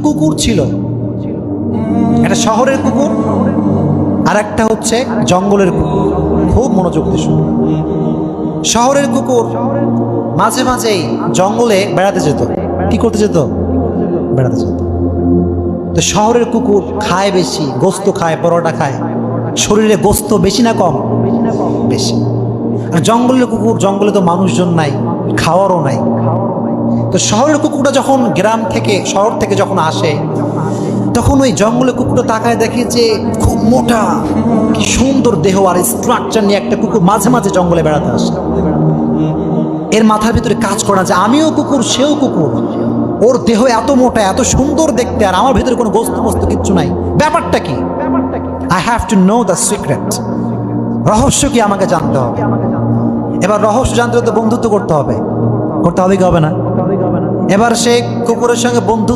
কুকুর ছিল, একটা শহরের কুকুর আর একটা হচ্ছে জঙ্গলের কুকুর। খুব মনোযোগ দিয়ে শুনুন। শহরের কুকুর মাঝে মাঝেই জঙ্গলে বেড়াতে যেত। কি করতে যেত? বেড়াতে যেত। তো শহরের কুকুর খায় বেশি, গোস্ত খায়, পরোটা খায়, শরীরে গোস্ত বেশি না কম? বেশি। আর জঙ্গলের কুকুর, জঙ্গলে তো মানুষজন নাই, খাওয়ারও নাই। তো শহরের কুকুরটা যখন গ্রাম থেকে, শহর থেকে যখন আসে, তখন ওই জঙ্গলের কুকুরটা তাকায় দেখে যে খুব মোটা, কি সুন্দর দেহ আর স্ট্রাকচার নিয়ে একটা কুকুর মাঝে মাঝে জঙ্গলে বেড়াতে আসে। এর মাথার ভিতরে কাজ করে না যে আমিও কুকুর, সেও কুকুর, ওর দেহ এত মোটা, এত সুন্দর দেখতে, আর আমার ভিতরে কোনো গোস্ত পোস্ত কিচ্ছু নাই, ব্যাপারটা কি? I have to know the secret. রহস্য কি আমাকে জানতে হবে। এবার রহস্য জানতে হলে তো বন্ধুত্ব করতে হবে। করতে হবে কি হবে না? এবার সে কুকুরের সঙ্গে বন্ধুত্ব